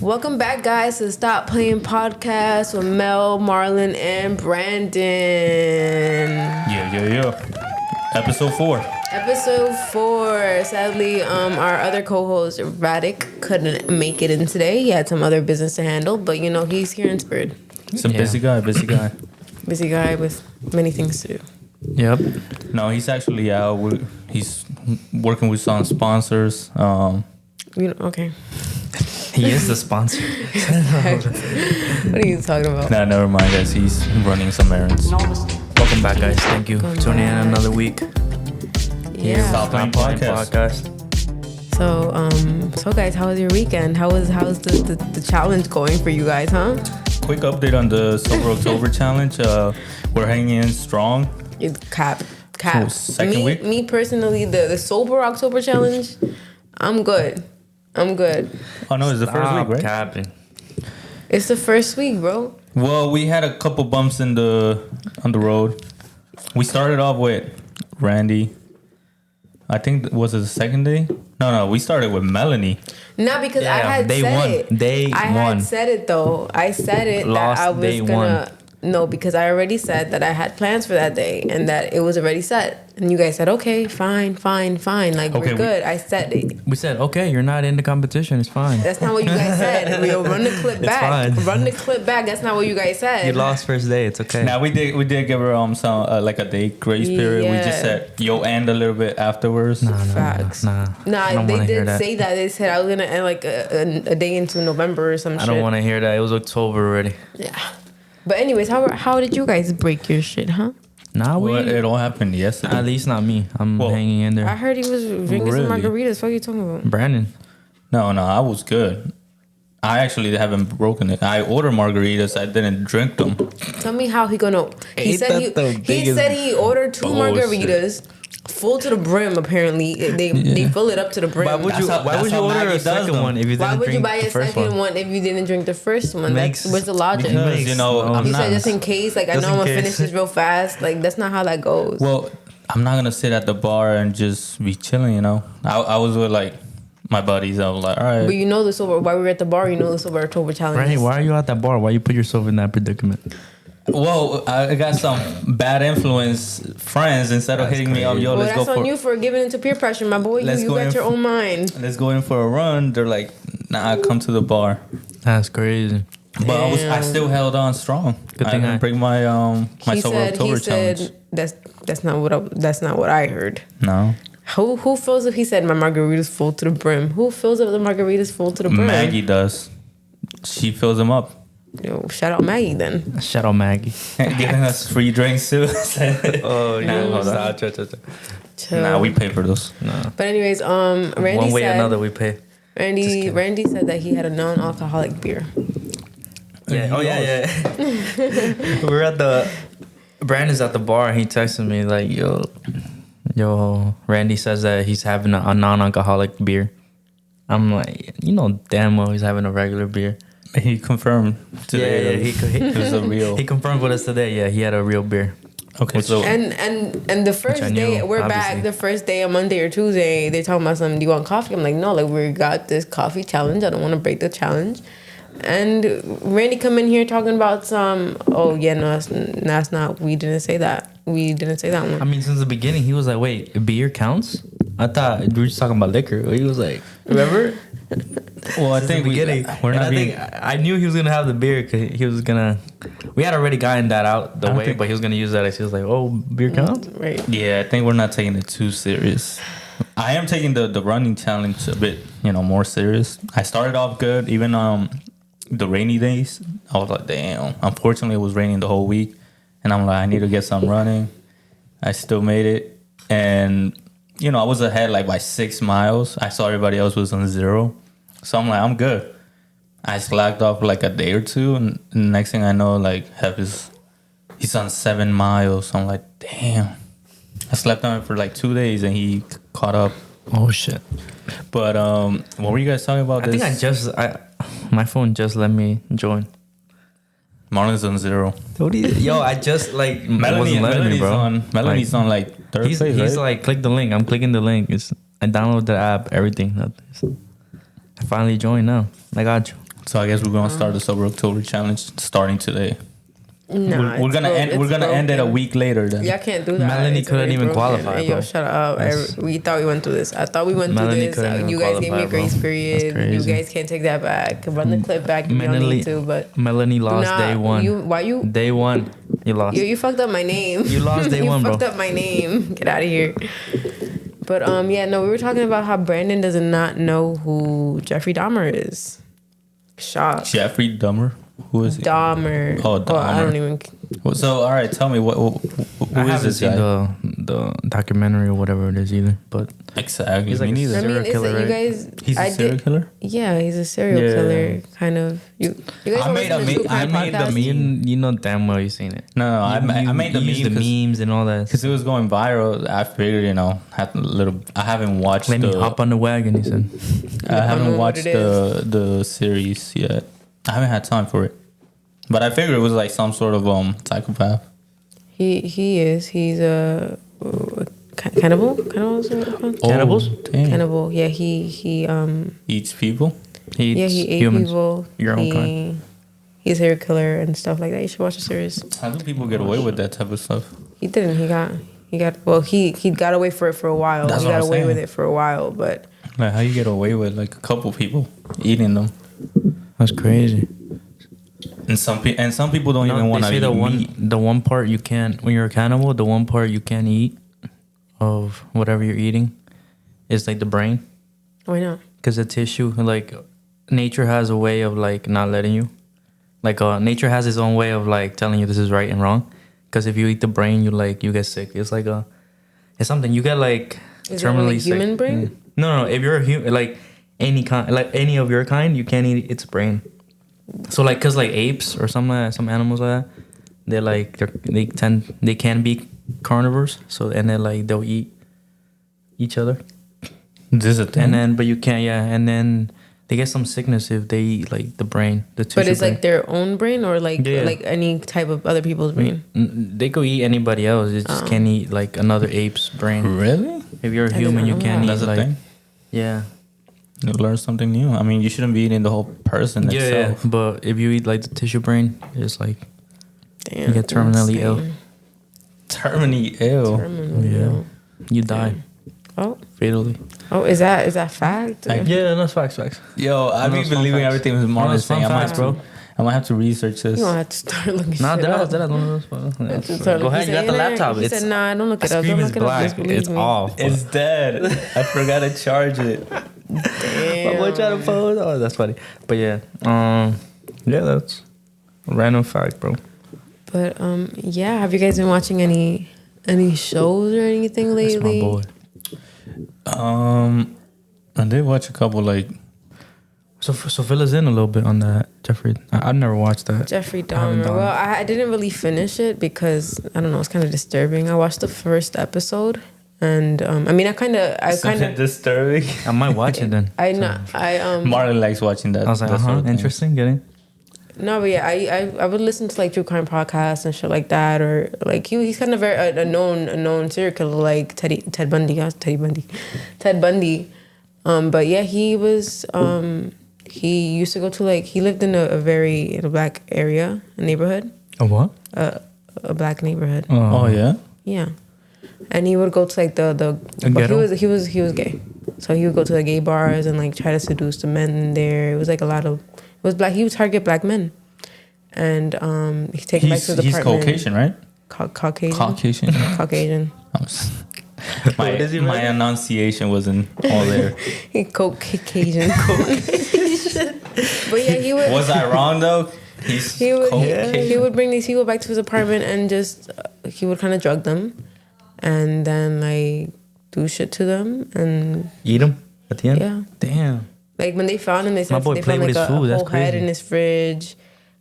Welcome back, guys, to the Stop Playing podcast with Mel, Marlon, and Brandon. Yeah. Episode 4. Episode 4. Sadly, our other co-host, Radic, couldn't make it in today. He had some other business to handle, but you know, he's here in spirit. He's a busy guy. Busy guy with many things to do. Yep. No, he's actually out. He's working with some sponsors. Okay. He is the sponsor. What are you talking about? Nah, never mind, guys. He's running some errands. Welcome back, guys. Thank you. Tuning in another week. Yeah. Stop Playing podcast. So guys, how was your weekend? How's the challenge going for you guys, huh? Quick update on the Sober October challenge. We're hanging in strong. It's cap. So, second week? Me personally, the Sober October challenge, I'm good. Oh no, it's the first week, right? Capping. It's the first week, bro. Well, we had a couple bumps on the road. We started off with Randy. I think was it the second day? No. We started with Melanie. Not because I had said it. I had said it though. I said it Lost that I was day gonna. one. No, because I already said that I had plans for that day and that it was already set. And you guys said, okay, fine. Like, Okay, we're good. I said it. We said, okay, you're not in the competition. It's fine. That's not what you guys said. We'll run the clip It's back. fine. Run the clip back. That's not what you guys said. You lost first day. It's okay. Now we did give her some like a day grace period. We just said you'll end a little bit afterwards. Facts. Nah, they did say that. They said I was gonna end like a day into November or some shit. I don't want to hear that. It was October already. Yeah. But anyways, how did you guys break your shit, huh? Nah, It all happened yesterday. At least not me. I'm hanging in there. I heard he was drinking some margaritas. What are you talking about? Brandon. No, I was good. I actually haven't broken it. I ordered margaritas. I didn't drink them. Tell me how he gonna. He said he ordered 2 margaritas. Full to the brim, apparently. They fill it up to the brim. Why would you order a second one if you didn't drink buy the a first second one? one if you didn't drink the first one? Makes- Where's the logic? Because, He I'm not. said just in case, like I know I'm gonna finish this real fast. Like that's not how that goes. Well, I'm not gonna sit at the bar and just be chilling. I was with like my buddies. I was like, all right. But you know the sober. While we were at the bar, you know the Sober October challenge. Right? Why are you at that bar? Why you put yourself in that predicament? Well, I got some bad influence friends. Instead of hitting me up, yo, Well, let's go that's for. on you for giving into peer pressure, my boy. You got your own mind. Let's go in for a run. They're like, nah, come to the bar. That's crazy. But I still held on strong. Good thing I didn't break my my Sober October challenge. That's not what I heard. No. Who fills up? He said my margarita's full to the brim. Who fills up the margaritas full to the brim? Maggie does. She fills them up. Yo, shout out Maggie then. Shout out Maggie. Giving us free drinks too. Oh, Nah, hold on. Chill. Nah, we pay for those. No. But anyways, Randy One way or said another, we pay. Randy said that he had a non-alcoholic beer. Yeah. Oh yeah. We're at the. Brandon's at the bar. And he texted me like, yo. Randy says that he's having a non-alcoholic beer. I'm like, damn well he's having a regular beer. He confirmed today. Yeah, it was a real. He confirmed with us today. Yeah, he had a real beer. Okay, so and the first day we're obviously. back. The first day on Monday or Tuesday, they talking about something. Do you want coffee? I'm like, no. Like we got this coffee challenge. I don't want to break the challenge. And Randy come in here talking about some. Oh yeah, no, that's not. We didn't say that. We didn't say that one. I mean, since the beginning, he was like, "Wait, beer counts?" I thought we were just talking about liquor. He was like, "Remember?" well, I think I knew he was gonna have the beer because he was gonna. We had already gotten that out the way, but he was gonna use that. He was like, "Oh, beer counts?" Right. Yeah, I think we're not taking it too serious. I am taking the running challenge a bit, more serious. I started off good, even the rainy days. I was like, damn. Unfortunately, it was raining the whole week, and I'm like, I need to get some running. I still made it, and I was ahead like by 6 miles. I saw everybody else was on 0, so I'm like, I'm good. I slacked off like a day or two, and the next thing I know, like he's on 7 miles. So I'm like, damn. I slept on it for like 2 days, and he caught up. Oh shit! But what were you guys talking about? I think my phone just let me join. Marlon's on 0. Yo, I just like Melanie's on like third place, He's right? like, click the link. I'm clicking the link. I downloaded the app, everything. I finally joined now. I got you. So I guess we're gonna start the Sober October challenge starting today. Nah, We're gonna end it a week later then. Y'all can't do that. Melanie It's couldn't already even broken. qualify, Hey, yo, bro. shut up. We thought we went through this. I thought we went Melanie through couldn't this. even You guys gave me a qualify, grace bro. period. That's crazy. You guys can't take that back. Run the clip back if y'all need to. But Melanie lost nah, day one. Day one. You lost. You fucked up my name. You lost day one, bro. You fucked up my name. Get out of here. But yeah, no, we were talking about how Brandon does not know who Jeffrey Dahmer is. Shock. Jeffrey Dahmer? Who is he? Dahmer. Oh, Dahmer. I don't even. So, all right, tell me who I is haven't this seen guy? the documentary or whatever it is either. But Exactly. he's like me a neither. I mean, serial killer, you right? guys. He's a serial killer? Yeah, he's a serial Yeah. killer, kind of. You guys I made listen to a True me- Crime I made the podcasts? You know damn well you've seen it. No, I made the you used meme the memes and all that. because it was going viral. I figured, I haven't watched Let me hop on the wagon, he said. I haven't know what watched it is. the series yet. I haven't had time for it. But I figured it was like some sort of psychopath. He is. He's a cannibal. Cannibal. Is what it's called? Cannibals? Dang. Cannibal. Yeah. He Eats people. He Yeah, eats he ate humans. people. Your own kind. He's a serial killer and stuff like that. You should watch the series. How do people get away with that type of stuff? He didn't. He got. Well, he got away for it for a while. That's he what got I'm away saying. with it for a while, but Like how you get away with like a couple people eating them, That's crazy. and some people don't even want to eat meat. The one part you can't, when you're a cannibal, the one part you can't eat of whatever you're eating is like the brain. why not? Because the tissue, like nature has a way of like not letting you. Like nature has its own way of like telling you this is right and wrong. Because if you eat the brain, you get sick. It's like it's something you get like Is it terminally like sick. human brain? No. If you're a human, like any kind, like any of your kind, you can't eat its brain. So like, cause like apes or some animals like that, they can be carnivores. So and then like they'll eat each other. This is a thing. And then, but you can't, yeah. And then they get some sickness if they eat like the brain, the tissue. But it's brain. like their own brain or like Yeah. like any type of other people's brain. They go eat anybody else. They just can't eat like another ape's brain. Really? If you're a I human, you didn't know can't that. eat That's a like thing. yeah. You learn something new. I mean, you shouldn't be eating the whole person Yeah, itself. but if you eat like the tissue brain, it's like Damn, you get terminally ill. insane. Terminally ill. Terminally Yeah. ill. You die Oh, fatally. is that fact? Yeah, that's facts. Yo, I be it's fun believing facts. everything is No, Marlon it's fun saying. I might facts, have to- bro. I might have to research this. You don't have to start looking Nah, shit that up. was one of those. Go ahead, you got the laptop. He It's said, "Nah, don't look it up. screen Don't is look it up. black. Just believe It's me." off. It's dead. I forgot to charge it. Damn. My boy tried to pose. Oh, that's funny. But yeah, yeah, that's a random fact, bro. But yeah. Have you guys been watching any shows or anything That's lately? my boy. I did watch a couple like So fill us in a little bit on that, Jeffrey. I've never watched that. Jeffrey haven't Dahmer. done Well, it. I didn't really finish it because I don't know. It's kind of disturbing. I watched the first episode, and I mean, I kind of, disturbing. I might watch it then. Marlon likes watching that. I was like, that sort of thing. interesting, getting. No, but yeah, I would listen to like true crime podcasts and shit like that, or like he's kind of a known serial killer like Ted Bundy. But yeah, he was he used to go to like he lived in a black area, a neighborhood, A what? a black neighborhood. Oh yeah. Yeah, and he would go to like the but ghetto? he was gay, so he would go to the gay bars and like try to seduce the men there. It was like a lot of it was black. He would target black men, and he take them back to the He's apartment. Caucasian, right? Caucasian. Caucasian. Caucasian. My enunciation wasn't all there. Caucasian. But yeah, he would. Was I wrong though? He would bring these people back to his apartment and just he would kind of drug them, and then like do shit to them and Eat him at the end? yeah. Damn. Like when they found him, they My said boy they played found with like his a food. That's whole head crazy. in his fridge,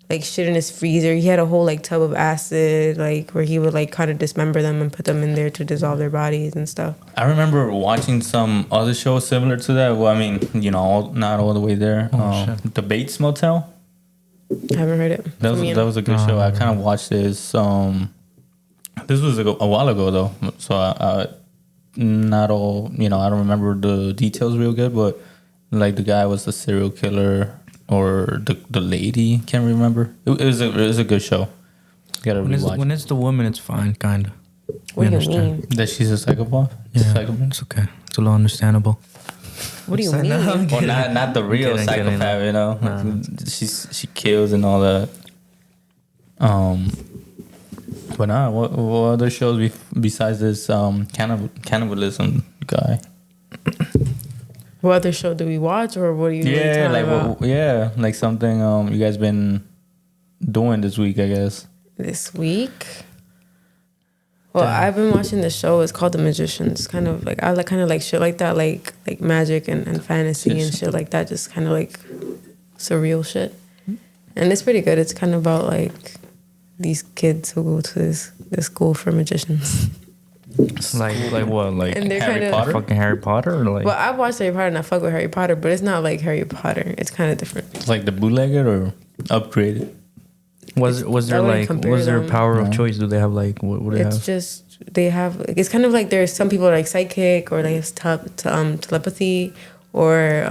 like shit in his freezer. He had a whole like tub of acid, like where he would like kind of dismember them and put them in there to dissolve their bodies and stuff. I remember watching some other shows similar to that. Well, I mean, not all the way there. shit. The Bates Motel. I haven't heard it. That was a good show. I kind of watched this. This was a while ago though, so I not all. I don't remember the details real good, but like the guy was a serial killer, or the lady, can't remember. It was a good show. You gotta rewatch. When it's the woman, it's fine, kind of. What do you mean? That she's a psychopath. Yeah, Psychopath. it's okay. It's a little understandable. What do you So mean? now I'm Well, kidding. not the real I'm kidding. psychopath, you know. Nah. She kills and all that. But nah, what other shows besides this cannibalism guy? What other show do we watch, or what are you really Yeah, talking like about? like something you guys been doing this week, I guess. This week? Well, I've been watching this show. It's called The Magicians. Kind of like I like kind of like shit like that, like magic and fantasy and shit like that. Just kind of like surreal shit. And it's pretty good. It's kind of about like these kids who go to this school for magicians. Like what? Like And they're Harry kind of Potter? fucking Harry Potter, or like well, I watched Harry Potter and I fuck with Harry Potter, but it's not like Harry Potter. It's kind of different. It's like the bootlegger or upgraded. was there I wouldn't like compare was there them. power No. of choice? Do they have like what do they It's have? just they have. It's kind of like there's some people are like psychic or like telepathy or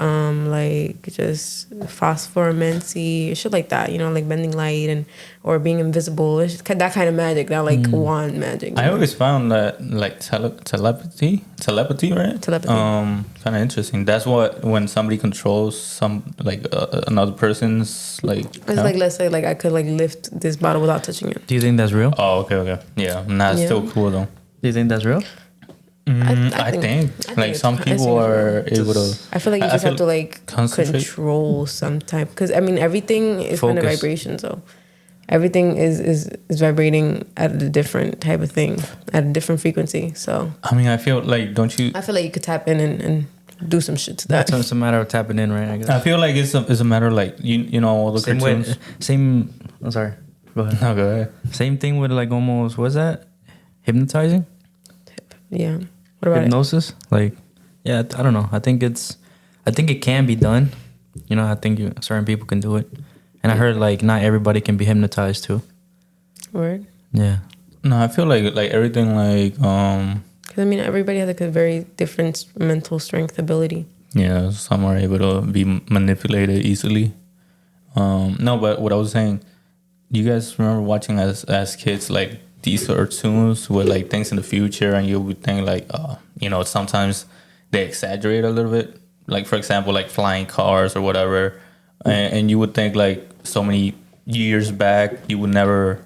like just phosphoromancy, shit like that. You know, like bending light and or being invisible. It's just that kind of magic, not like wand magic. you I know? always found that like telepathy, right? Telepathy. Kind of interesting. That's what when somebody controls some like another person's like. It's like let's say like I could like lift this bottle without touching it. Do you think that's real? Oh, okay. Yeah, nah, it's Yeah. still cool though. Do you think that's real? I think like it's some fine. I people think it's are able to. I feel like you just have to like concentrate. control some type because I mean everything is kind of Focus. vibration, so everything is vibrating at a different type of thing at a different frequency. So I mean, I feel like don't you? I feel like you could tap in and do some shit to that. So it's a matter of tapping in, right? I guess. I feel like it's a matter of like you know all the Same way. cartoons. Same. I'm sorry. Go ahead. No, go ahead. Same thing with like almost what's that? Hypnotizing? Yeah. What about Hypnosis? Like, yeah, I don't know. I think it can be done. You know, I think certain people can do it. And I heard like not everybody can be hypnotized too. it? Word. Yeah. No, I feel like everything like Because I mean everybody has like a very different mental strength ability. yeah, some are able to be manipulated easily. No, but what I was saying, you guys remember watching as kids like these cartoons with like things in the future, and you would think like, you know, sometimes they exaggerate a little bit. Like for example, like flying cars or whatever, and you would think like so many years back you would never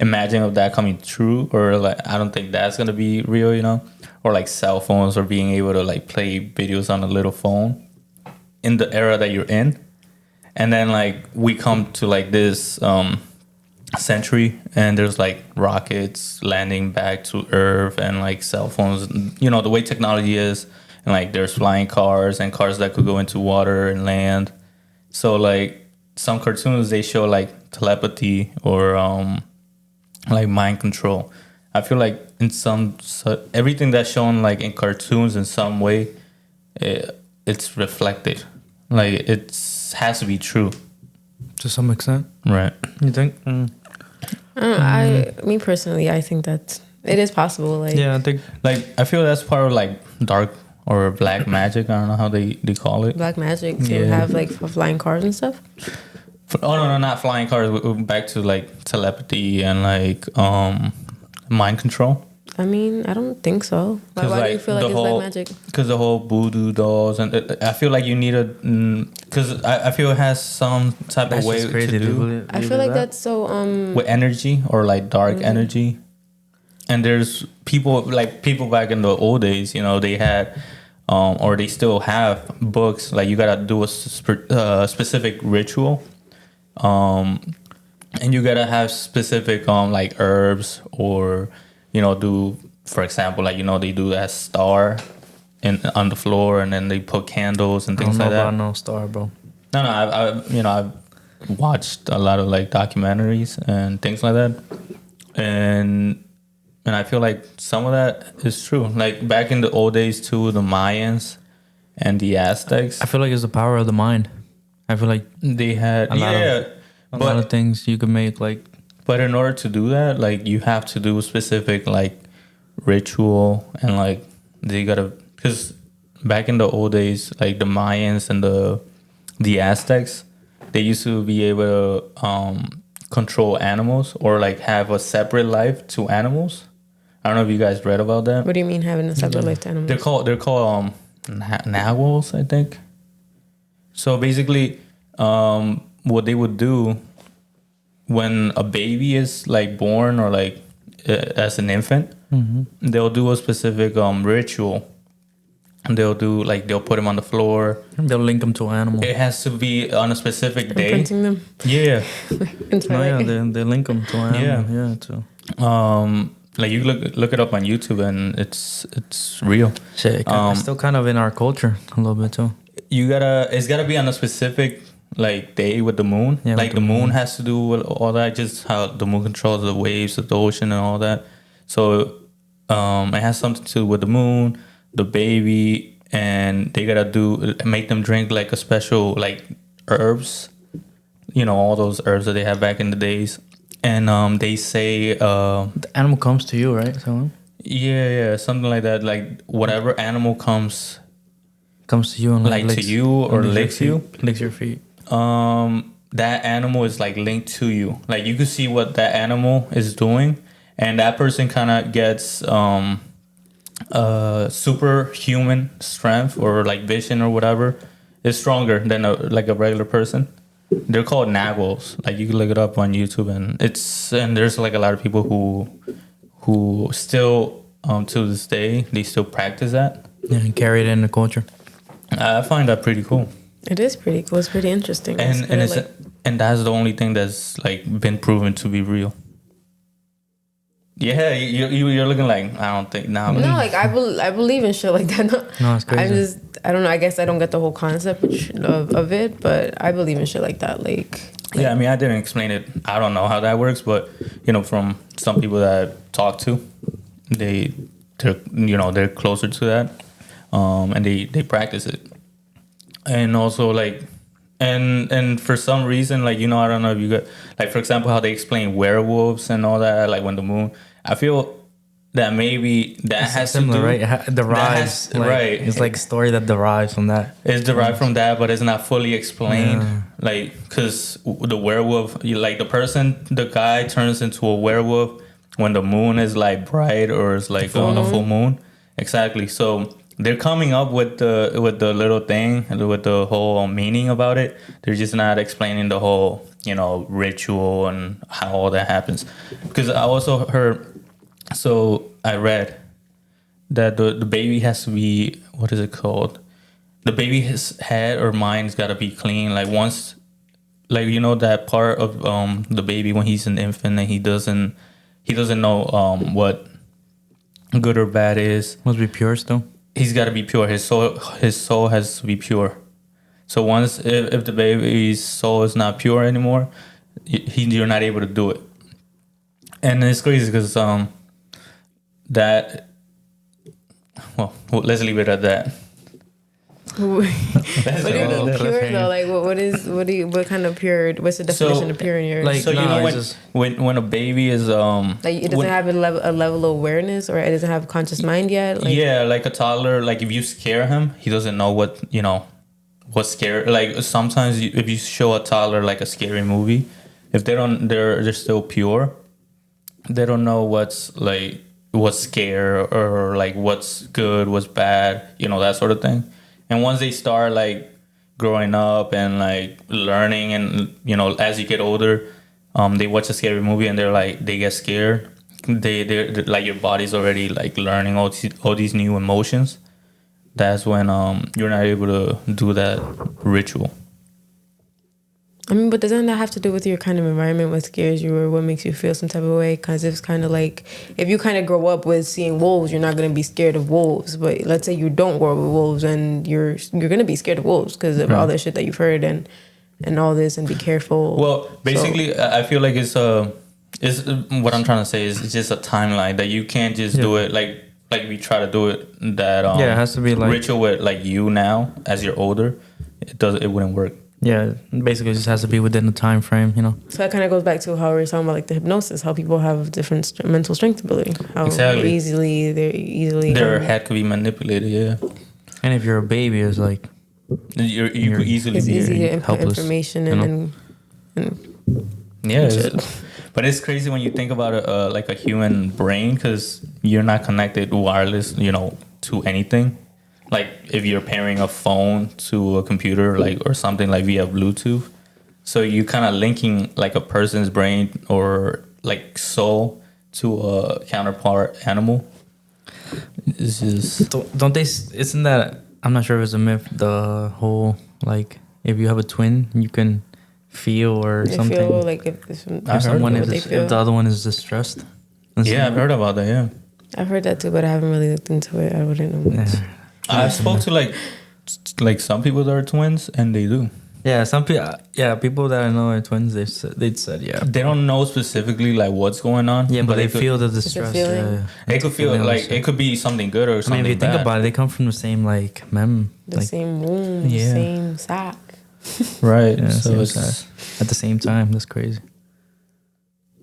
imagine of that coming true, or like I don't think that's gonna be real, you know, or like cell phones or being able to like play videos on a little phone in the era that you're in, and then like we come to like this century and there's like rockets landing back to Earth and like cell phones, you know, the way technology is, and like there's flying cars and cars that could go into water and land. So like some cartoons they show like telepathy or like mind control. I feel like in everything that's shown like in cartoons in some way it's reflected, like has to be true, To some extent. right? You think? I don't know, me personally, I think that it is possible. Like Yeah, I think. Like I feel that's part of like dark or black magic. I don't know how they call it. black magic to Yeah. have like flying cars and stuff. Oh no, not flying cars. Back to like telepathy and like mind control. I mean, I don't think so. Why 'Cause, do you like, feel like the it's whole- black magic? Because the whole voodoo dolls and I feel like you need a because I feel it has some type That's of way just crazy. to do I feel like that's so with energy or like dark Mm-hmm. energy. And there's people back in the old days, you know, they had or they still have books like you gotta do a specific ritual, and you gotta have specific like herbs or you know do, for example, like you know they do that star on the floor and then they put candles and I don't things know like that. about no star, bro. No, I've watched a lot of like documentaries and things like that, and I feel like some of that is true. Like back in the old days too, the Mayans and the Aztecs, I feel like it's the power of the mind. I feel like they had a lot of things you can make like. But in order to do that, like you have to do a specific like ritual and like they gotta, because back in the old days, like the Mayans and the Aztecs, they used to be able to control animals or like have a separate life to animals. I don't know if you guys read about that. What do you mean having a separate life to animals? They're called narwhals, I think. So basically, what they would do when a baby is like born or like as an infant, they'll do a specific ritual. And they'll put him on the floor. They'll link them to an animal. It has to be on a specific day. Imprinting them. Yeah. They link them to an animal. Yeah, too. Like you look it up on YouTube and it's real. Shit, it's still kind of in our culture a little bit too. It's gotta be on a specific like day with the moon. Yeah, like the moon has to do with all that, just how the moon controls the waves of the ocean and all that. So it has something to do with the moon, the baby, and they gotta make them drink like a special like herbs, all those herbs that they have back in the days. And they say the animal comes to you, right? So yeah, something like that. Like whatever animal comes to you and like licks, to you or licks you, licks your feet. That animal is like linked to you. Like you can see what that animal is doing, and that person kind of gets superhuman strength or like vision or whatever. Is stronger than a regular person. They're called narwhals. Like you can look it up on YouTube, and there's like a lot of people who still to this day they still practice that. Yeah, and carry it in the culture. I find that pretty cool. It is pretty cool. It's pretty interesting. And that's the only thing that's like been proven to be real. Yeah, you're looking like I don't think now. No, like I believe in shit like that. No, it's crazy. I don't know. I guess I don't get the whole concept of it, but I believe in shit like that. Like yeah, I mean, I didn't explain it. I don't know how that works, but from some people that I talk to, they're closer to that, and they practice it, and also like. And for some reason, like, I don't know if you got, like, for example, how they explain werewolves and all that, like, when the moon, I feel that maybe that has similar, to do... right? It derives, right. It's like a story that derives from that. It's derived from that, but it's not fully explained. Yeah. Like, because the werewolf, the guy turns into a werewolf when the moon is, like, bright or it's, like, on a full moon. Exactly. So... they're coming up with the little thing, with the whole meaning about it. They're just not explaining the whole, ritual and how all that happens. Because I also heard, I read that the baby has to be, what is it called? The baby's head or mind's got to be clean. Like once, like, that part of the baby when he's an infant and he doesn't know what good or bad is. Must be pure still. He's got to be pure. His soul has to be pure. So once, if the baby's soul is not pure anymore, you're not able to do it. And it's crazy because let's leave it at that. What do you mean pure though? Like what kind of pure? What's the definition of pure in your? Like when a baby is like it doesn't have a level of awareness or it doesn't have a conscious mind yet. Like, yeah, like a toddler. Like if you scare him, he doesn't know what's scary. Like sometimes if you show a toddler like a scary movie, if they're still pure, they don't know what's scare or like what's good, what's bad, that sort of thing. And once they start like growing up and like learning and as you get older, they watch a scary movie and they get scared. They're like your body's already like learning all these new emotions. That's when you're not able to do that ritual. I mean, but doesn't that have to do with your kind of environment, what scares you or what makes you feel some type of way? Because it's kind of like, if you kind of grow up with seeing wolves, you're not going to be scared of wolves. But let's say you don't grow up with wolves and you're going to be scared of wolves because of all the shit that you've heard and all this, and be careful. Well, basically, I feel like it's what I'm trying to say is it's just a timeline that you can't just do it like we try to do it. That it has to be like ritual with like you now as you're older. It wouldn't work. Yeah, basically it just has to be within the time frame, So that kind of goes back to how we were talking about like the hypnosis, how people have different mental strength ability, how exactly. Their head could be manipulated, yeah. And if you're a baby, it's like You could easily It's be easy to input helpless, information you know? and Yeah, but it's crazy when you think about it, like a human brain, because you're not connected wireless, to anything. Like if you're pairing a phone to a computer, like or something like via Bluetooth, so you kind of linking like a person's brain or like soul to a counterpart animal. It's just Don't they? Isn't that? I'm not sure if it's a myth. The whole like if you have a twin, you can feel or they something. feel like if Someone what they if feel. the other one is distressed. yeah, I've heard about that. Yeah, I've heard that too, but I haven't really looked into it. I wouldn't know much. I spoke to like some people that are twins, and they do. Yeah, some people. Yeah, people that I know are twins. They said yeah. They don't know specifically like what's going on. Yeah, but they could- feel the a distress. feeling. Yeah. It could feel Feeling like also. it could be something good or I something mean, if you think bad. about it, they come from the same like The like same womb, yeah. same sack. Right. yeah, so same it's size. At the same time. That's crazy.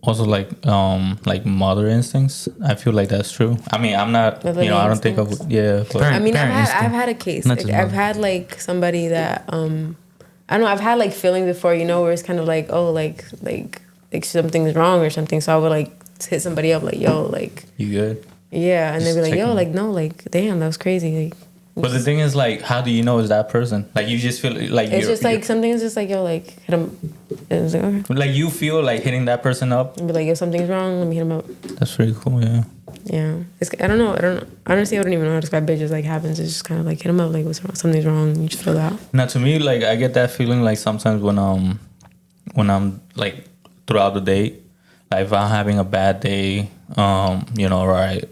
also like mother instincts. I feel like that's true. I mean, I'm not. Motherly I don't think instincts? of but I mean, Parent instinct. I've had a case. Not Like, just I've mother. had like somebody that I don't know. I've had like feelings before, where it's kind of like, oh, like something's wrong or something. So I would like hit somebody up, like, yo, like, you good. yeah, and they'd be like, yo, checking. like, no, like, damn, that was crazy. Like, But the thing is, like, how do you know it's that person? Like, you just feel like it's just like something is just like, yo, like, hit him. And it's like, okay. like you feel like hitting that person up. And be like, yo, something's wrong. Let me hit him up. That's pretty cool. Yeah. Yeah, I don't know. Honestly, I don't even know how to describe it. It just like happens. It's just kind of like hit him up. Like, what's wrong? Something's wrong. You just feel that. Now, to me, like I get that feeling like sometimes when I'm like throughout the day, like if I'm having a bad day, right,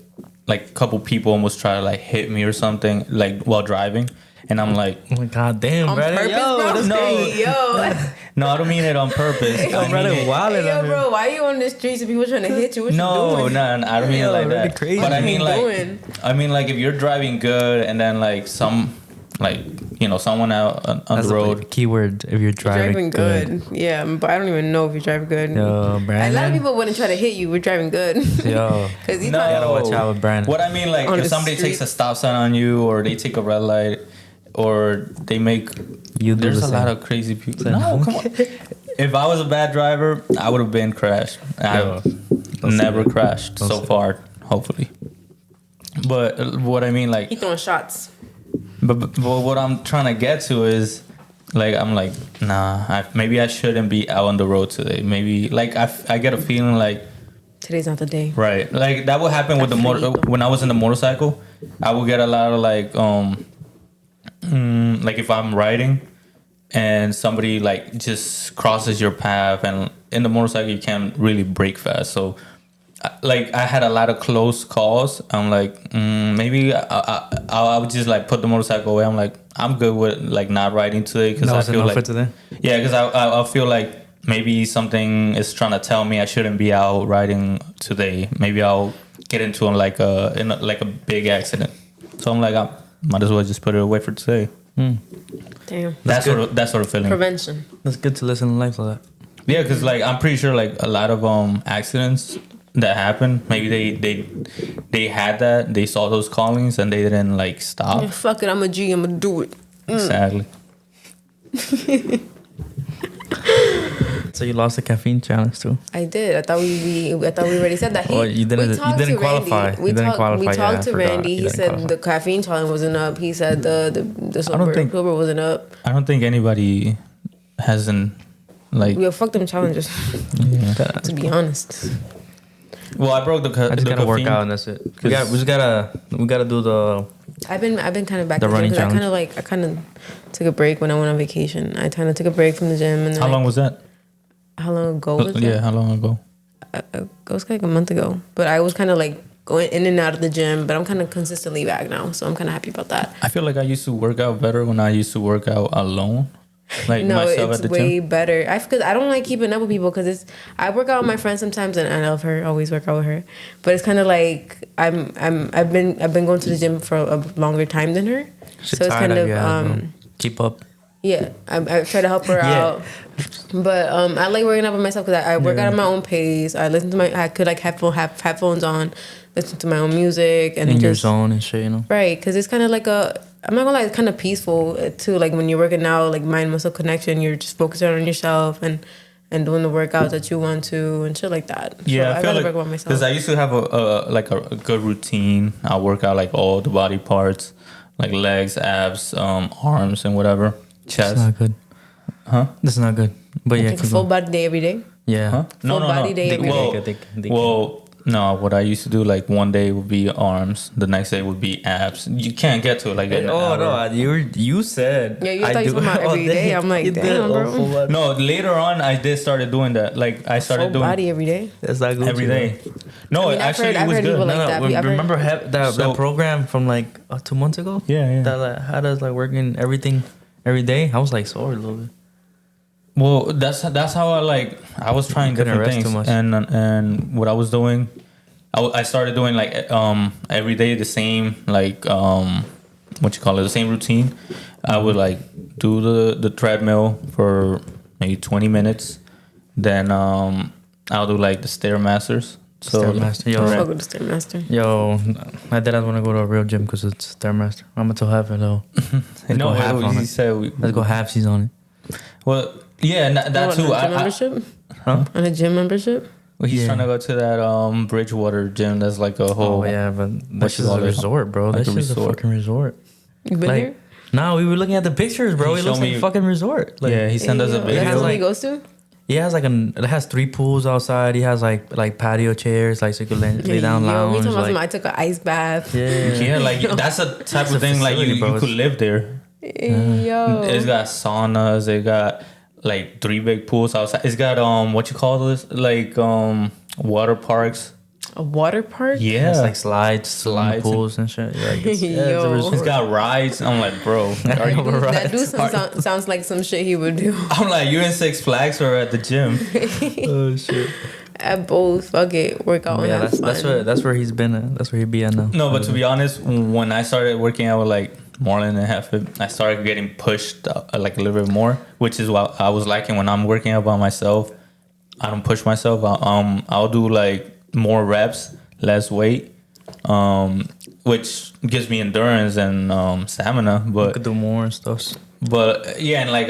like a couple people almost try to like hit me or something, like while driving, and I'm like, Oh my god, damn, On brother. purpose, Yo, bro? that's no. crazy. Yo, no, I don't mean it on purpose. I mean brother, it- wild. yo, bro, why are you on the streets and people trying to hit you? What you No, doing? no, I don't mean it Yo, like really that. crazy. But I What mean you like, doing? if you're driving good and then like someone out on That's the road. the keyword if you're driving, good. Yeah, but I don't even know if you drive good. Yo, A lot of Brandon. people wouldn't try to hit you with driving good. Yo, Because you No. probably gotta watch out with Brandon. What I mean, like, On if the somebody takes street. a stop sign on you, or they take a red light, or they make, You do there's the a same. lot of crazy people. Same. No, come on. If I was a bad driver, I would have been crashed. I've never crashed Don't so say far, hopefully. But what I mean, like, he throwing shots. but what I'm trying to get to is, like, I'm like, nah, maybe I shouldn't be out on the road today. Maybe, like, I get a feeling like, Today's not the day. right, like that would happen with the motor. When I was in the motorcycle, I would get a lot of like if I'm riding and somebody like just crosses your path, and in the motorcycle you can't really brake fast, so like I had a lot of close calls. I'm like, maybe I would just like put the motorcycle away. I'm like, I'm good with like not riding today because That I was feel enough like for today. yeah, because I feel like maybe something is trying to tell me I shouldn't be out riding today. Maybe I'll get into like a big accident. So I'm like, I might as well just put it away for today. Damn. That sort of feeling. Prevention. That's good to listen to life like that. Yeah, because like I'm pretty sure like a lot of accidents that happen, maybe they had that, they saw those callings and they didn't like stop. Yeah, fuck it, I'm a G, I'm gonna do it. Exactly. So you lost the caffeine challenge too. I did. I thought we already said that. Oh, you didn't- we you talked didn't to qualify. Randy. We You didn't talked. qualify. We Yeah, talked I to forgot. Randy. You He didn't said qualify. the caffeine challenge wasn't up. He said the think- sober wasn't up. I don't think anybody hasn't like. Yo, fuck them challenges. Yeah. To be honest. Well, I broke the. I just the gotta work caffeine. out and that's it. We just gotta do the. I've been kind of back The to the running gym 'cause challenge. I kind of took a break when I went on vacation. I kind of took a break from the gym. And then How long was that? How long ago was Yeah, that? how long ago? It was like a month ago. But I was kind of like going in and out of the gym. But I'm kind of consistently back now, so I'm kind of happy about that. I feel like I used to work out better when I used to work out alone, like No, myself it's at the way gym. better. Because I don't like keeping up with people because I work out with my friends sometimes and I love her, always work out with her. But it's kind of like I've been going to the gym for a longer time than her, Shit so it's tired kind of you, bro. Keep up. yeah. I try to help her Yeah. out, but I like working out by myself because I work out at my own pace. I listen to I could like have headphones on, listen to my own music and In your just, zone and shit, you know. right, because it's kind of like I'm not gonna lie, it's kind of peaceful too. Like when you're working out, like mind muscle connection, you're just focusing on yourself and doing the workouts that you want to and shit like that. Yeah, so I feel gotta like work on myself. because I used to have a good routine. I work out like all the body parts, like legs, abs, arms, and whatever. Chest. That's not good. Huh? That's not good. But yeah, Like a full body day every day. yeah. Huh? Full body day every day. Well, no. What I used to do, like one day would be arms, the next day would be abs. You can't get to it like in an hour. no, you said. Yeah, you thought you were talking about every day. I'm like, damn, bro. No, later on I did started doing that. Like I started Full doing body every day. That's not good. every day. No, I mean, actually I've it was heard good. people like that. I've heard- Remember that So- program from like 2 months ago? Yeah. That like, had us like working everything every day. I was like sore a little bit. Well, that's how I was trying Couldn't different rest things, too much. and what I was doing, I started doing like every day the same like what you call it, the same routine. I would like do the treadmill for maybe 20 minutes, then I'll do like the stairmasters. So Stairmaster, yo. Fuck with the Stairmaster. Yo, I did not want to go to a real gym because it's Stairmaster. I'm gonna tell half it though. Let's no, go half on he it. said Let's go halfsies on it. well, yeah, that What, too. on a gym membership? Huh? On a gym membership? Well, he's Yeah. trying to go to that Bridgewater gym. That's like a whole. Oh yeah, but that's you just call a it? resort, bro. Like That's a just a resort. fucking resort. You been Like, there? no, we were looking at the pictures, bro. He It looks showed like a me- fucking resort. Like, Yeah, he sent us a That's video. what he like- goes to? He has like it has 3 pools outside. He has like patio chairs, like so you can lay down Yo, lounge. we talking about like, something, I took an ice bath. yeah, Yeah, like that's a type It's a of thing like facility, you bro. could live there. Yo. It's got saunas. It got like 3 big pools outside. It's got what you call this, like water parks. A water park? Yeah, It's like slides, Slides pools and shit. Like, it's a Yo. resort. it's got rides. I'm like, bro, are you? That dude sounds like some shit he would do. I'm like, you in Six Flags or at the gym? Oh shit. At both, fuck it, work out and Yeah, have fun. that's where he's been at. That's where he be at now. No, but to be honest, when I started working out with like Marlon and Heffit, I started getting pushed like a little bit more, which is what I was liking when I'm working out by myself. I don't push myself. I'll do like more reps, less weight, which gives me endurance and stamina. You But could do more and stuff. But yeah, and like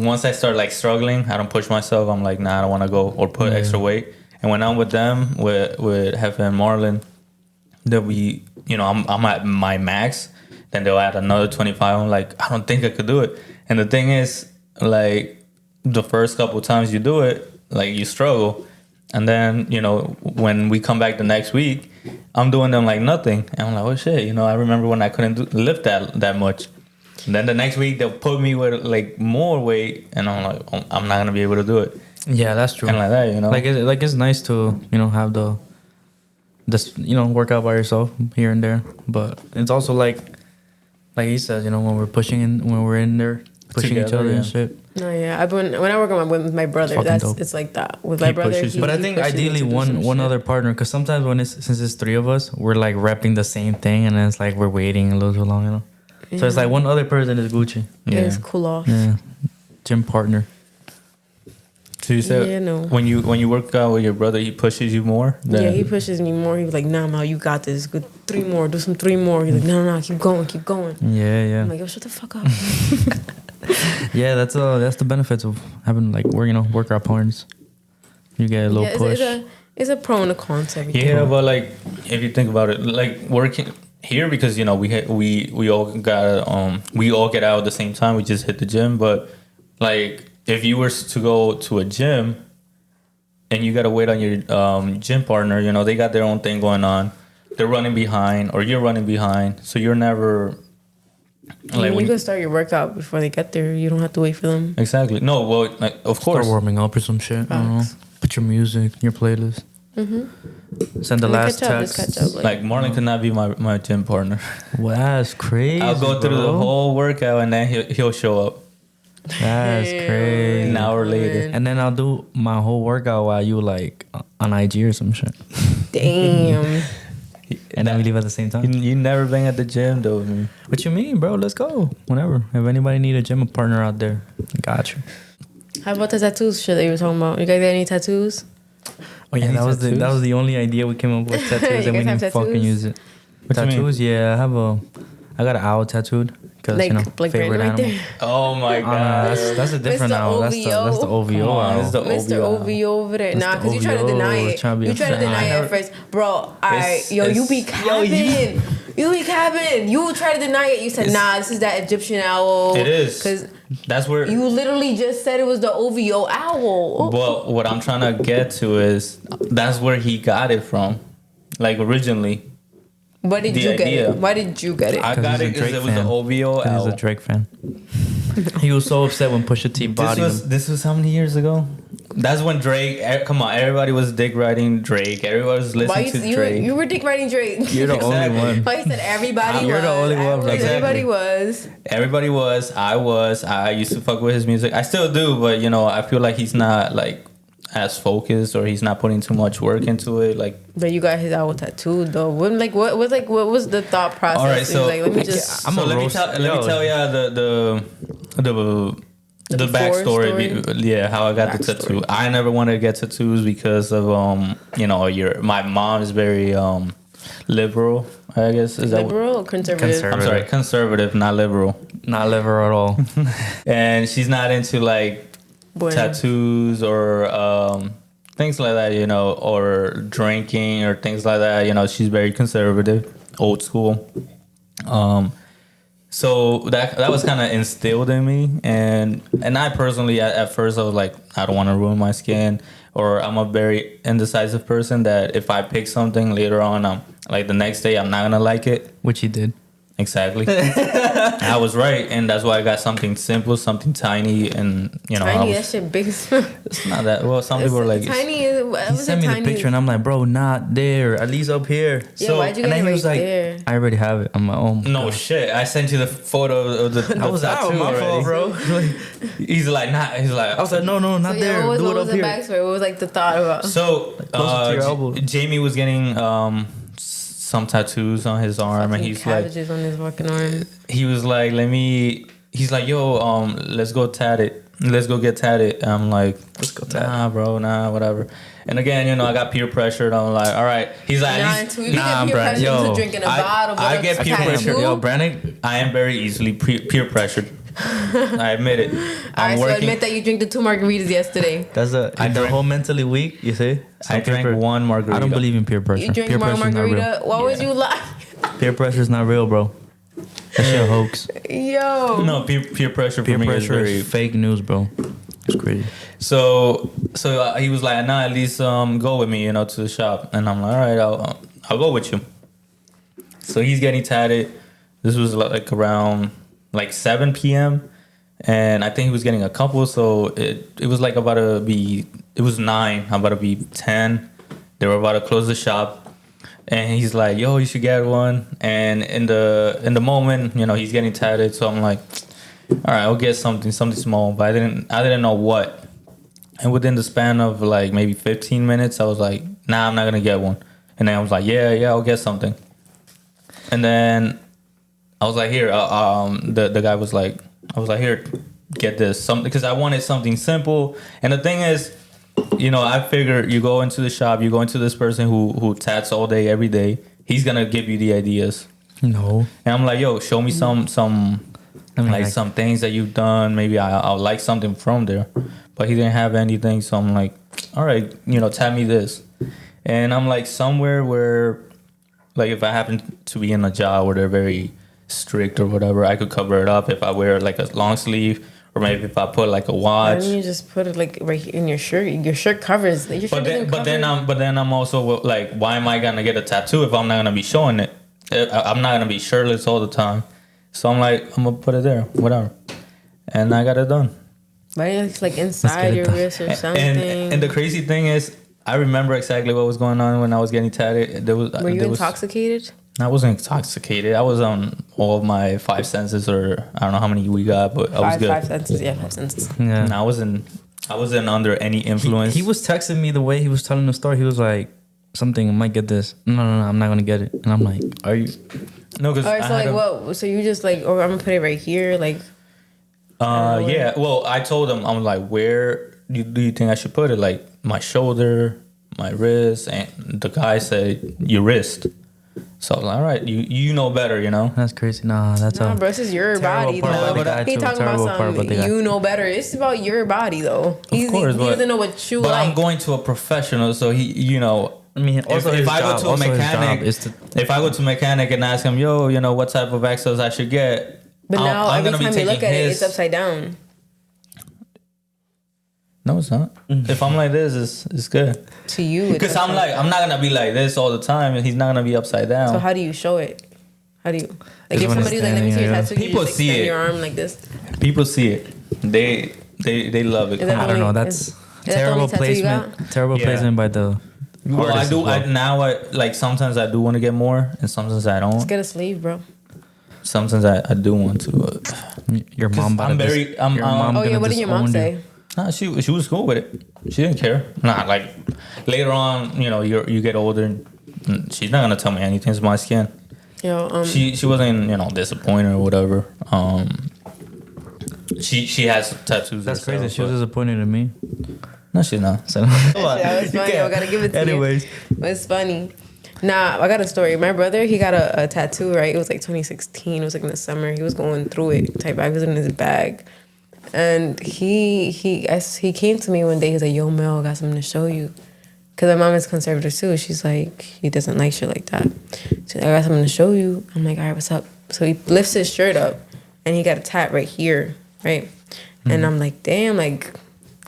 once I start like struggling, I don't push myself. I'm like, nah, I don't want to go or put extra weight. And when I'm with them, with Hefe and Marlon, they'll be, I'm at my max. Then they'll add another 25. I'm like, I don't think I could do it. And the thing is, like, the first couple of times you do it, like you struggle. And then, when we come back the next week, I'm doing them like nothing. And I'm like, oh shit, I remember when I couldn't lift that much. And then the next week they'll put me with like more weight, and I'm like, oh, I'm not gonna be able to do it. Yeah, that's true. Kind of like that, Like it's nice to have this work out by yourself here and there, but it's also like he says, when we're when we're in there pushing each Together, other yeah. and shit. No, yeah. When I work with my brother, Fucking that's dope. it's like that. With my He brother, pushes you. But I he think pushes me ideally to do some one shit. other partner, because sometimes since it's 3 of us, we're like repping the same thing, and then it's like we're waiting a little too long, So it's like one other person is Gucci. Yeah, Yeah. it's cool off. Yeah, gym partner. So you said Yeah, no. when you work out with your brother, he pushes you more. Yeah, he pushes me more. He was like, "Nah, Mal, you got this. Good, 3 more. Do some 3 more." He's like, "No, keep going." Yeah. I'm like, "Yo, shut the fuck up." Yeah, that's the benefits of having like workout partners. You get a little Yeah, push. it's a pro and a con to everything. Yeah, but like if you think about it, like working here, because we all get out at the same time. We just hit the gym, but like if you were to go to a gym and you gotta wait on your gym partner, they got their own thing going on. They're running behind, or you're running behind, so you're never like You can start your workout before they get there. You don't have to wait for them. exactly. No, well, like, of Start course. warming up or some shit. I don't know. Facts. Put your music, your playlist. Send the And last just text. catch up. Like Marlon could not be my gym partner. Wow, that's crazy. I'll go through the bro. whole workout and then he'll show up That's crazy. an hour later. And then I'll do my whole workout while you like on IG or some shit. Damn. And then we leave at the same time. You never been at the gym though. Man. What you mean, bro? Let's go. Whenever. If anybody need a gym partner out there, got you. How about the tattoos shit that you were talking about? You guys got any tattoos? Oh yeah, Any that was tattoos? the only idea we came up with tattoos, You and we guys have didn't fucking tattoos? use it. What you mean? Tattoos, yeah. I I got an owl tattooed because Like, you know like favorite right animal. there. Oh my god. That's a different Mr. owl. That's the OVO. OVO Come on, owl. it's the Mr. OVO. OVO over there. Nah, Mr. because you try to OVO, deny it. trying to be You a try to fan. deny I it never- at first. Bro, you be it's- yo, capping. You be capping. You try to deny it. You said, nah, this is that Egyptian owl. It is. Because That's where. you literally just said it was the OVO owl. Well, what I'm trying to get to is that's where he got it from, like originally. Why did the you get idea. it? Why did you get it? I got he's a it because Drake it was the fan. OVO He's a album. Drake fan. He was so upset when Pusha T bodied him. This was how many years ago? That's when Drake. Come on, everybody was dick riding Drake. Everybody was Why listening to Drake. you were dick riding Drake? You're the Exactly. only one. Why you said everybody You're was? the only one, bro. Everybody Exactly. was. Everybody was. I was. I used to fuck with his music. I still do, but you know, I feel like he's not like as focused, or he's not putting too much work into it. Like, But you got his owl tattooed though. What was the thought process? all right, He so was like, let me just. I'm so a let me roast- tell let yo. me tell you the before backstory. story? Yeah, how I got the Backstory. tattoo. I never wanted to get tattoos because of my mom is very liberal. I guess is that. Liberal or conservative? I'm sorry, conservative, not liberal. Not liver at all. And she's not into like Bueno. tattoos or things like that, you know, or drinking or things like that. You know, she's very conservative, old school. So that was kind of instilled in me, and I personally at first I was like, I don't want to ruin my skin, or I'm a very indecisive person that if I pick something later on, like the next day I'm not gonna like it. Which he did. Exactly. I was right, and that's why I got something simple, something tiny, and you know, Tiny, that shit big. it's not that. Well, some people are like, tiny. What He was sent it, me the tiny? picture and I'm like, bro, not there. At least up here. Yeah, why'd you and get then it he was right like, there? I already have it. I'm like, oh my no God. shit. I sent you the photo of the I was out. tattoo My fault, already. bro. He's like, nah. He's like, I was like, no, not So, yeah, there. what Do was it up the here. backstory? What was like the thought about? So closer to your elbow. Jamie was getting some tattoos on his arm, and he's like, cabbages on his fucking arm. he was like, he's like, yo, let's go tat it. Let's go get tatted. I'm like, Let's go tat nah, bro, nah, whatever. And again, you know, I got peer pressured. I'm like, all right. He's like, Nah, at least- until you get peer Brandon. pressured Yo, to drinking a I- bottle. I but a get peer tattoo? pressure. Yo, Brandon, I am very easily peer pressured. I admit it. All I'm right, so working. admit that you drank the 2 margaritas yesterday. that's I the drank- whole mentally weak, you see? I drank one margarita. I don't believe in peer pressure. You drank Peer more pressure is not margarita. real. Why was you lying? Peer pressure is not real, bro. That shit a hoax. Yo. No, peer pressure Peer for me is pressure very. is fake news, bro. It's crazy. So he was like, nah, at least go with me, you know, to the shop. And I'm like, all right, I'll go with you. So he's getting tatted. This was like around like 7 p.m. And I think he was getting a couple. So it was like about to be, it was 9, about to be 10. They were about to close the shop. And he's like, yo, you should get one. And in the moment, you know, he's getting tatted. So I'm like, all right, I'll get something small. But I didn't know what. And within the span of like maybe 15 minutes, I was like, nah, I'm not going to get one. And then I was like, yeah, I'll get something. And then I was like, here, the guy was like, I was like, here, get this. Something, because I wanted something simple. And the thing is, you know, I figured you go into the shop, you go into this person who tats all day, every day. He's going to give you the ideas. No. And I'm like, yo, show me some like- some things that you've done. Maybe I'll like something from there. But he didn't have anything. So I'm like, all right, you know, tell me this. And I'm like, somewhere where, like, if I happen to be in a job where they're very strict or whatever, I could cover it up if I wear like a long sleeve, or maybe if I put like a Why watch. don't you just put it like right here in your shirt? Your shirt covers. Your shirt But then I'm also like, why am I gonna get a tattoo if I'm not gonna be showing it? I'm not gonna be shirtless all the time. So I'm like, I'm gonna put it there, whatever. And I got it done. Right, it's like inside your wrist or something. And the crazy thing is, I remember exactly what was going on when I was getting tatted. Were you intoxicated? I wasn't intoxicated. I was on all of my 5 senses, or I don't know how many we got, but I was good. 5 senses, yeah, 5 senses. Yeah. And I wasn't under any influence. He was texting me the way he was telling the story. He was like, something, I might get this. No, I'm not going to get it. And I'm like, are you? No, because All right, so like what? So you just like, or I'm gonna put it right here, like. Yeah. Well, I told him, I'm like, where do you think I should put it? Like my shoulder, my wrist, and the guy said your wrist. So I was like, all right, you know better, you know. That's crazy. Nah, that's Nah, bro, this is your body, part though. about the guy, He too. talking about Terrible part about the something guy. you know better. It's about your body, though. Of course, he but doesn't know what you but like. I'm going to a professional, so he, you know. I mean, also if his I job, go to a also his mechanic, job is to. if I go to a mechanic and ask him, yo, you know, what type of axles I should get, But now I'm every gonna be time you look taking at it, his- it's upside down. No, it's not. If I'm like this, it's good. To you, it's Because I'm upside- like, I'm not gonna be like this all the time, and he's not gonna be upside down. So how do you show it? How do you like Just if when somebody's it's like, let me see your standing, tattoo? People you just, see extend it. your arm like this. People see it. They love it. Is that I don't know. only- That's is that the terrible only tattoo you placement. got? Terrible Yeah. placement by the. Well, I artist do. as well. I like sometimes I do want to get more, and sometimes I Let's don't. get a sleeve, bro. Sometimes I do want to. Your mom. I'm very. I'm. your mom Oh yeah, gonna what did your mom disown you. say? Nah, she was cool with it. She didn't care. Nah, like later on, you know, you get older, and she's not gonna tell me anything. It's my skin. Yo, She wasn't, you know, disappointed or whatever. She has tattoos. That's herself, crazy. She was but- disappointed in me. No, she's not. So. that was funny. I gotta give it to Anyways. you. But it's funny. Nah, I got a story. My brother, he got a tattoo, right? It was like 2016. It was like in the summer. He was going through it. Type, I was in his bag. And he came to me one day. He's like, yo, Mel, I got something to show you. Because my mom is conservative too. She's like, he doesn't like shit like that. She's like, I got something to show you. I'm like, all right, what's up? So he lifts his shirt up and he got a tat right here, right? And I'm like, damn, like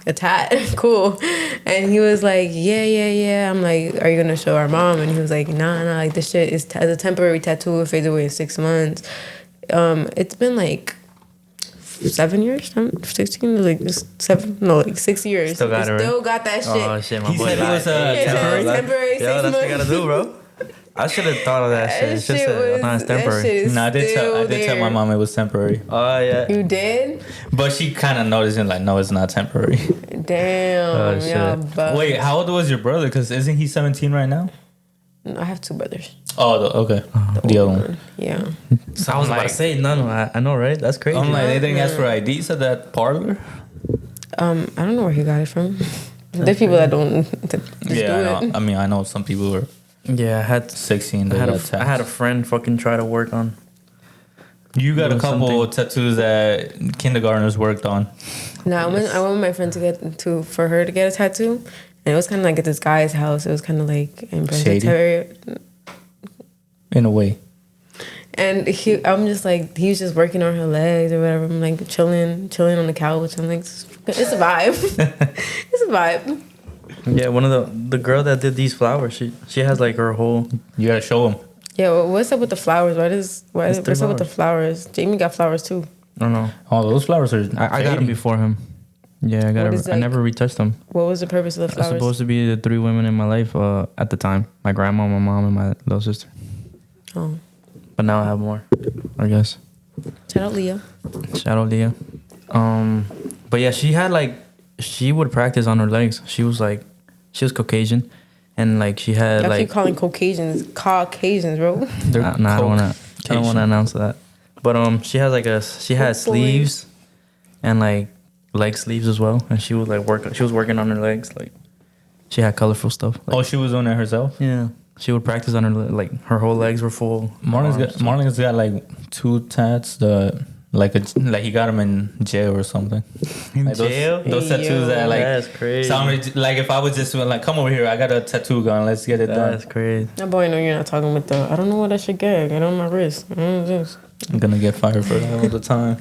a tat, cool. And he was like, yeah. I'm like, are you gonna show our mom? And he was like, nah, like this shit is as a temporary tattoo. It fades away in 6 months. It's been like 7 years, 16, like 7, no, like 6 years. Still got it, right? Still got that shit. Oh shit, my He boy. said it was lied. a temporary. temporary Yo, 6 that's what you months. gotta do, bro. I should have thought of that shit. It's just no, it's temporary. No, I did tell my mom it was temporary, Oh yeah. You did? but she kind of noticed and like, no, it's not temporary. Damn. Oh, shit. Yeah, but Wait, how old was your brother? Because isn't he 17 right now? I have 2 brothers. Oh, okay. The other one. Yeah. So I was about to say no. I know, right? That's crazy. I'm like, they didn't ask for IDs at that parlor. I don't know where he got it from. There's people that don't just do Yeah, it. I mean, I know some people were Yeah, I had 16. I They had got I had a tats. friend fucking try to work on. You got a doing couple something. tattoos that kindergartners worked on. Nah, I went with my friend for her to get a tattoo, and it was kind of like at this guy's house. It was kind of like in Shady. area. In a way. And I'm just like, he was just working on her legs or whatever. I'm like chilling on the couch. I'm like, it's a vibe. It's a vibe. Yeah, one of the girl that did these flowers. She has like her whole. You gotta show them. Yeah, what's up with the flowers? It's What's up with the flowers? Jamie got flowers too. I don't know. Oh, those flowers are. I got them fading. before him. Yeah, I got. What is, I like- never retouched them. What was the purpose of the That's flowers? supposed to be the 3 women in my life at the time. My grandma, my mom, and my little sister. Oh, But now I have more, I guess. shout out Leah. Shout out Leah. But yeah, she would practice on her legs. She was Caucasian, and like she had Y'all like. keep calling Caucasians, bro. They're I don't want to announce that. But she has she had Oh, boy. sleeves, and like leg sleeves as well. And she would like work. She was working on her legs. Like she had colorful stuff. Like, Oh, she was doing it herself. yeah. She would practice on her whole legs were full. Marlon's got like 2 tats. Like he got him in jail or something. In Like jail? Those Hey, tattoos yo. that like That's crazy. sound like if I was just like, come over here, I got a tattoo gun, let's get it That's done. crazy. That boy know you're not talking with the. I don't know what I should get. Get on my wrist. I'm gonna get fired for that all the time.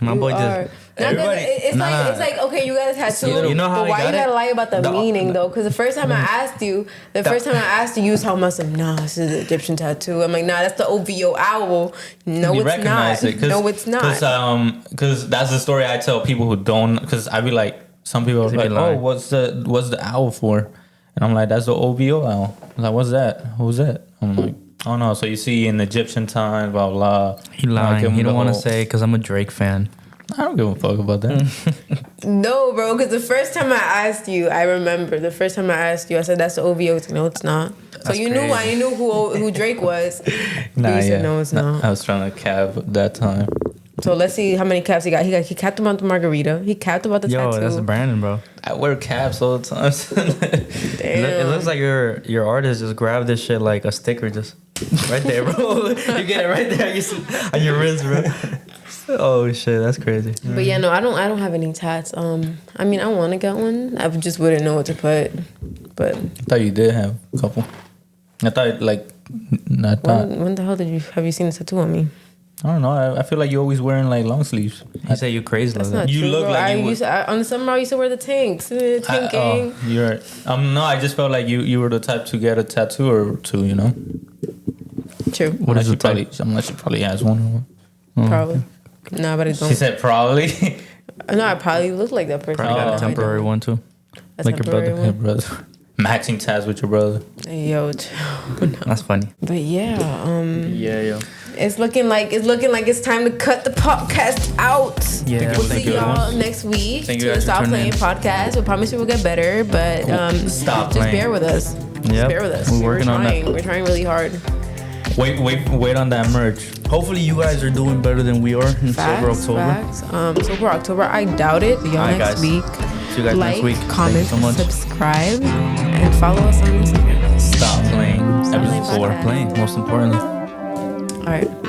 My boy just. Everybody- It's like okay, you got a tattoo. You know how but he why got you gotta it? lie about the meaning though? Because the first time I asked you, you was talking about some. Nah, this is an Egyptian tattoo. I'm like, nah, that's the OVO owl. No, You it's recognize not. it, cause, No, it's not. Because that's the story I tell people who don't. Because I be like, some people are They like, be oh, lying. what's the owl for? And I'm like, that's the OVO owl. I'm like, what's that? Who's that? I'm like, oh no. So you see in Egyptian time, blah blah. He Like, lying. give him He the don't want to whole- say because I'm a Drake fan. I don't give a fuck about that. No, bro, because the first time I asked you, I remember the first time I asked you, I said that's the OVO. It's like, no, it's not. So That's you knew crazy. who Drake was. Nah, you said yeah. no, it's not. I was trying to cab that time. So let's see how many caps he got. He capped about the margarita. He capped about the Yo, tattoo. that's Brandon, bro. I wear caps all the time. Damn. It looks like your artist just grabbed this shit like a sticker. Just Right there, bro. You get it right there on your wrist, bro. Oh shit, that's crazy. But yeah, no, I don't have any tats. I mean, I want to get one. I just wouldn't know what to put. But I thought you did have a couple. I thought when the hell have you seen a tattoo on me? I don't know. I feel like you're always wearing like long sleeves. You say you crazy like That's that. not You true, look bro. like you would- on the summer I used to wear the tanks. Tanking. You're right. No, I just felt like you were the type to get a tattoo or two, you know. True. What is the type? Unless she probably has one. Probably. No, but I don't. She said probably. No, I probably look like that person. Probably got No, a I temporary don't. one too. A Like your brother. temporary Your one? brother. Matching tats with your brother. Yo, That's funny. but yeah, Yeah. it's looking like it's time to cut the podcast out. Yeah. We'll Thank see you, y'all everyone. next week Thank you to guys for Stop tuning Playing in. podcast. We promise you will get better, but Stop just playing. bear with us. Yep. Just bear with us. We're working on that. We're trying really hard. Wait on that merch. Hopefully you guys are doing better than we are in Sober October. Facts. Sober October. I doubt it. See y'all Alright, next guys. week. See you guys Like, next week. Thank you comment, so much. subscribe, and follow us on Instagram. Stop playing. Stop Playing Episode 4. Podcast. Playing, most importantly. All right.